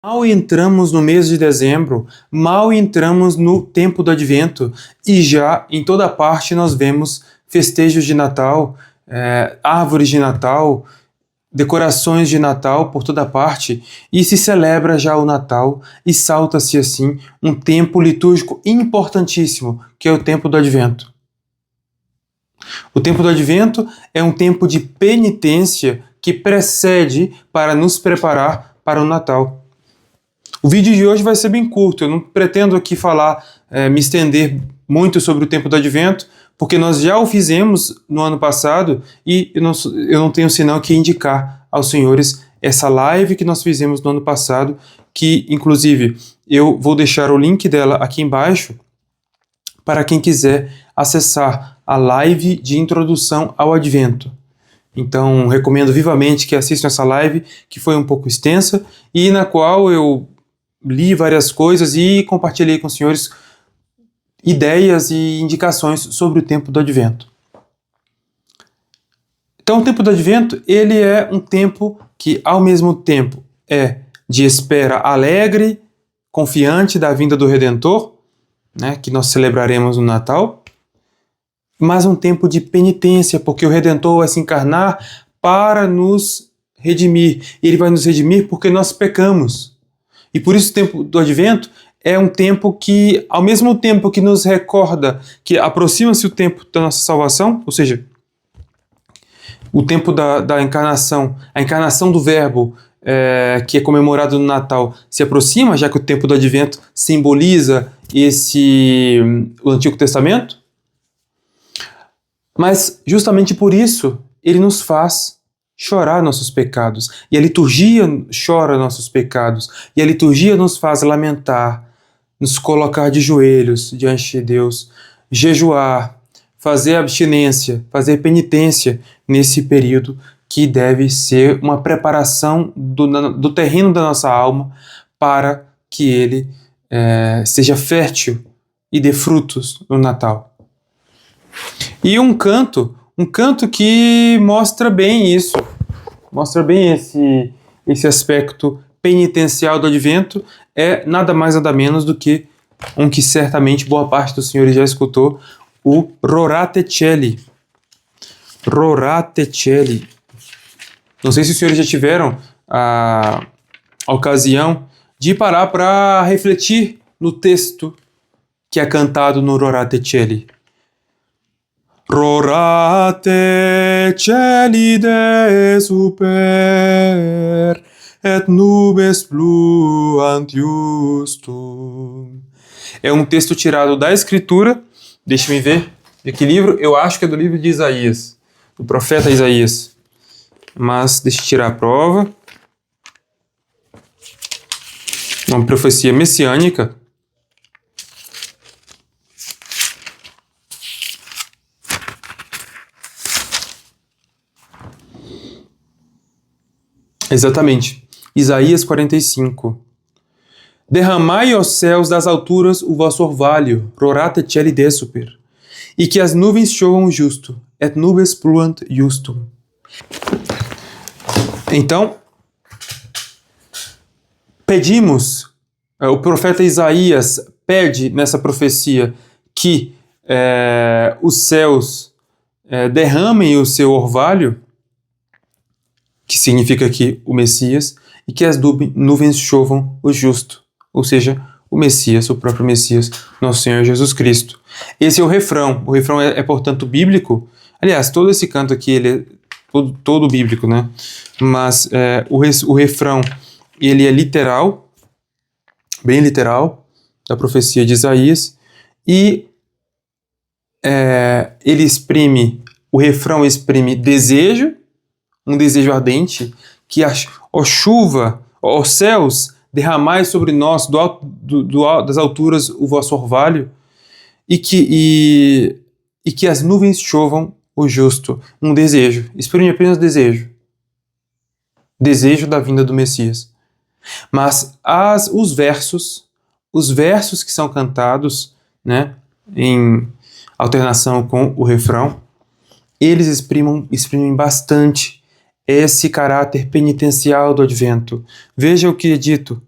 Mal entramos no mês de dezembro, mal entramos no tempo do Advento e já em toda parte nós vemos festejos de Natal, árvores de Natal, decorações de Natal por toda parte e se celebra já o Natal e salta-se assim um tempo litúrgico importantíssimo, que é o tempo do Advento. O tempo do Advento é um tempo de penitência que precede para nos preparar para o Natal. O vídeo de hoje vai ser bem curto, eu não pretendo aqui me estender muito sobre o tempo do Advento, porque nós já o fizemos no ano passado e eu não tenho senão que indicar aos senhores essa live que nós fizemos no ano passado, que inclusive eu vou deixar o link dela aqui embaixo para quem quiser acessar a live de introdução ao Advento. Então, recomendo vivamente que assistam essa live, que foi um pouco extensa e na qual eu li várias coisas e compartilhei com os senhores ideias e indicações sobre o tempo do Advento. Então, o tempo do Advento, ele é um tempo que, ao mesmo tempo, é de espera alegre, confiante da vinda do Redentor, né, que nós celebraremos no Natal, mas um tempo de penitência, porque o Redentor vai se encarnar para nos redimir. Ele vai nos redimir porque nós pecamos. E por isso o tempo do Advento é um tempo que, ao mesmo tempo que nos recorda que aproxima-se o tempo da nossa salvação, ou seja, o tempo da encarnação, a encarnação do Verbo, que é comemorado no Natal, se aproxima, já que o tempo do Advento simboliza o Antigo Testamento. Mas justamente por isso ele nos faz chorar nossos pecados. E a liturgia chora nossos pecados. E a liturgia nos faz lamentar, nos colocar de joelhos diante de Deus, jejuar, fazer abstinência, fazer penitência nesse período que deve ser uma preparação do terreno da nossa alma para que ele seja fértil e dê frutos no Natal. E um canto que mostra bem isso, mostra bem esse aspecto penitencial do Advento, é nada mais nada menos do que um que certamente boa parte dos senhores já escutou, o Rorate Caeli. Rorate Caeli. Não sei se os senhores já tiveram a ocasião de parar para refletir no texto que é cantado no Rorate Caeli. Rorate caeli de super, et nubes pluant justum. É um texto tirado da Escritura, deixa-me ver de que livro, eu acho que é do livro de Isaías, do profeta Isaías, mas deixa eu tirar a prova. Uma profecia messiânica. Exatamente. Isaías 45. Derramai aos céus das alturas o vosso orvalho, rorate caeli de super, e que as nuvens chovam o justo, et nubes pluant justum. Então, o profeta Isaías pede nessa profecia que os céus derramem o seu orvalho, que significa aqui o Messias, e que as nuvens chovam o justo, ou seja, o Messias, o próprio Messias, nosso Senhor Jesus Cristo. Esse é o refrão é portanto bíblico. Aliás, todo esse canto aqui ele é todo bíblico, né? Mas o refrão ele é literal, bem literal, da profecia de Isaías, e o refrão exprime desejo, um desejo ardente, que ó chuva, ó céus, derramai sobre nós das alturas o vosso orvalho, e que as nuvens chovam o justo. Um desejo, exprime apenas desejo da vinda do Messias. Mas os versos que são cantados, né, em alternação com o refrão, eles exprimem bastante esse caráter penitencial do Advento. Veja o que é dito: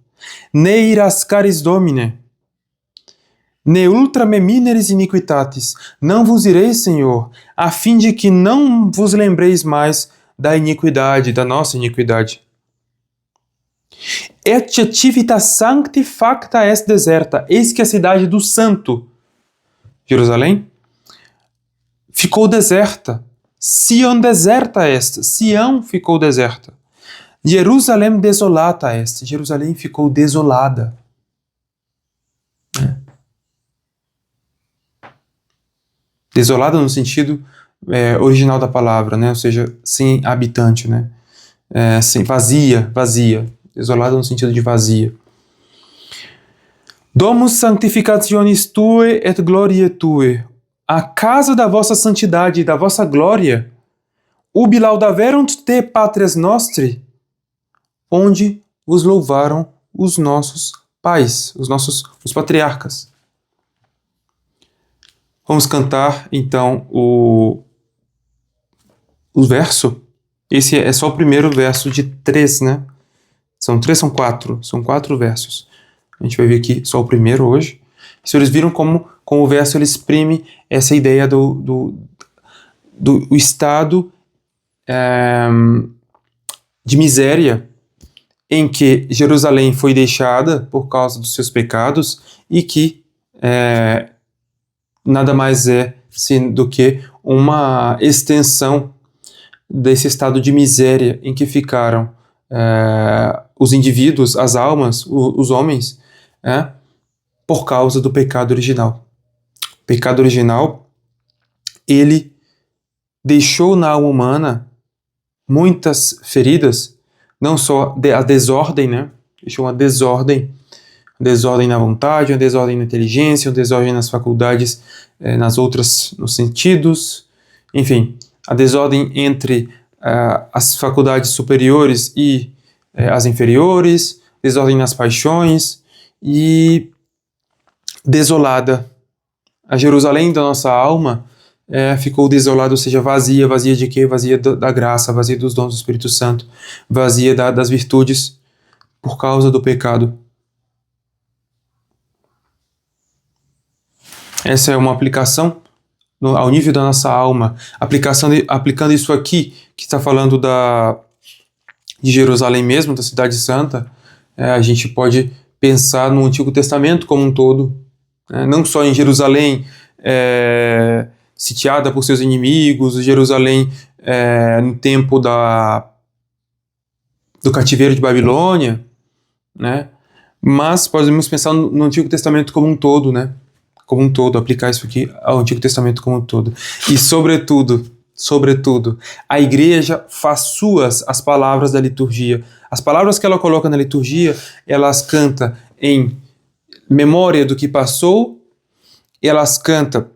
Ne irascaris Domine, ne ultra me mineris iniquitatis. Não vos irei, Senhor, a fim de que não vos lembreis mais da iniquidade, da nossa iniquidade. Et civitas sancti facta est deserta. Eis que a cidade do santo, Jerusalém, ficou deserta. Sion deserta est. Sião ficou deserta. Jerusalém desolata est. Jerusalém ficou desolada. Desolada no sentido original da palavra, né? Ou seja, sem habitante, né? Sem, vazia. Desolada no sentido de vazia. Domus sanctificationis tue et gloriae tue. A casa da vossa santidade e da vossa glória, ubi laudaverunt te patres nostri, onde vos louvaram os nossos pais, os patriarcas. Vamos cantar, então, o verso. Esse é só o primeiro verso de 3, né? São 4. São 4 versos. A gente vai ver aqui só o primeiro hoje. Os senhores viram como o verso ele exprime essa ideia do estado de miséria em que Jerusalém foi deixada por causa dos seus pecados e que nada mais é do que uma extensão desse estado de miséria em que ficaram os indivíduos, as almas, os homens, por causa do pecado original. O pecado original, ele deixou na alma humana muitas feridas, não só a desordem, né? Deixou uma desordem na vontade, uma desordem na inteligência, uma desordem nas faculdades, nos sentidos, enfim, a desordem entre as faculdades superiores e as inferiores, desordem nas paixões e desolada. A Jerusalém da nossa alma ficou desolada, ou seja, vazia de quê? Vazia da graça, vazia dos dons do Espírito Santo, vazia das virtudes por causa do pecado. Essa é uma aplicação ao nível da nossa alma, aplicando isso aqui, que está falando de Jerusalém mesmo, da cidade santa. A gente pode pensar no Antigo Testamento como um todo, não só em Jerusalém sitiada por seus inimigos, Jerusalém no tempo do cativeiro de Babilônia, né? Mas podemos pensar no Antigo Testamento como um todo, né? Como um todo, aplicar isso aqui ao Antigo Testamento como um todo. E sobretudo, a igreja faz suas as palavras da liturgia. As palavras que ela coloca na liturgia, elas canta em memória do que passou, elas canta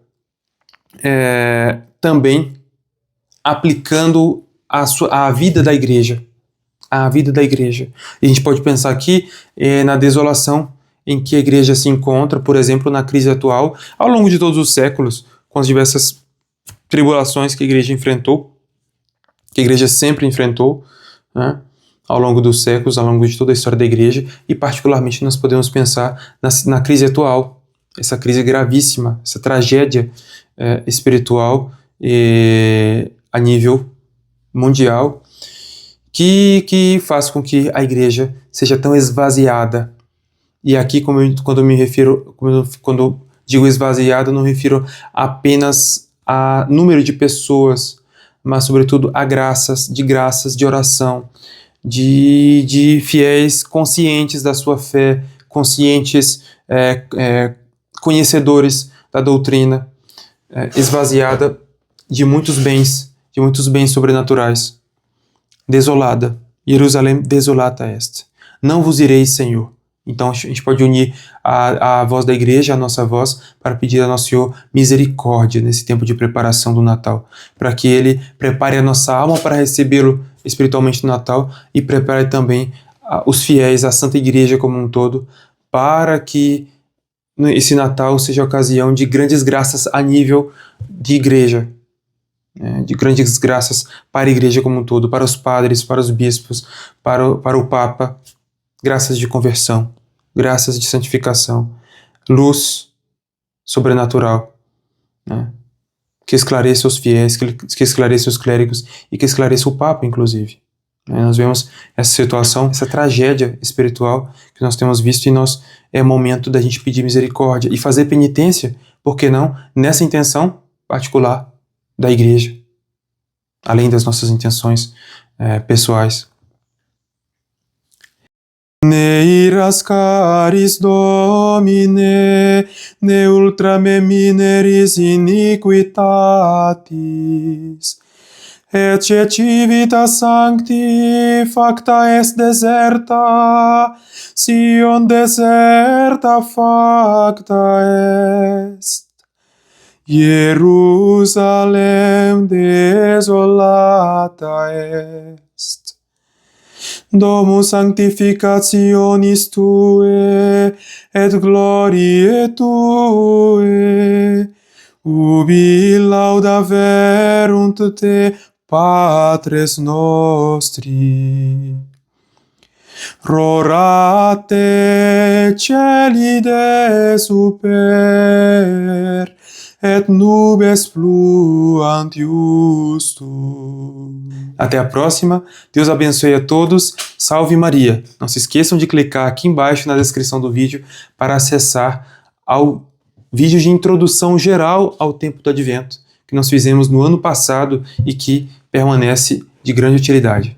também aplicando a vida da igreja. A vida da igreja. E a gente pode pensar aqui na desolação em que a igreja se encontra, por exemplo, na crise atual, ao longo de todos os séculos, com as diversas tribulações que a igreja enfrentou, que a igreja sempre enfrentou, né, ao longo dos séculos, ao longo de toda a história da igreja, e particularmente nós podemos pensar na crise atual, essa crise gravíssima, essa tragédia espiritual a nível mundial, que faz com que a igreja seja tão esvaziada. E aqui, quando digo esvaziada, não refiro apenas a número de pessoas, mas sobretudo a graças de oração, de fiéis conscientes da sua fé, conscientes, conhecedores da doutrina, esvaziada de muitos bens sobrenaturais. Desolada, Jerusalém desolata est. Não vos ireis, Senhor. Então a gente pode unir a voz da igreja, a nossa voz, para pedir a Nosso Senhor misericórdia nesse tempo de preparação do Natal, para que Ele prepare a nossa alma para recebê-lo espiritualmente no Natal e prepare também os fiéis, a Santa Igreja como um todo, para que esse Natal seja ocasião de grandes graças a nível de igreja, de grandes graças para a igreja como um todo, para os padres, para os bispos, para o Papa, graças de conversão, graças de santificação, luz sobrenatural, né? Que esclareça os fiéis, que esclareça os clérigos e que esclareça o Papa, inclusive. Nós vemos essa situação, essa tragédia espiritual que nós temos visto e é momento da gente pedir misericórdia e fazer penitência, por que não, nessa intenção particular da Igreja, além das nossas intenções pessoais. Ne iras caris Domine, ne ultra me mineris iniquitatis, ecce civitas sancti facta est deserta, Sion deserta facta est. Jerusalem desolata est. Domus sanctificationis Tue, et gloriae Tue, ubi laudaverunt Te, Patres nostri. Rorate celi de super, et nubes fluant justum. Até a próxima. Deus abençoe a todos. Salve Maria. Não se esqueçam de clicar aqui embaixo na descrição do vídeo para acessar ao vídeo de introdução geral ao tempo do Advento, que nós fizemos no ano passado e que permanece de grande utilidade.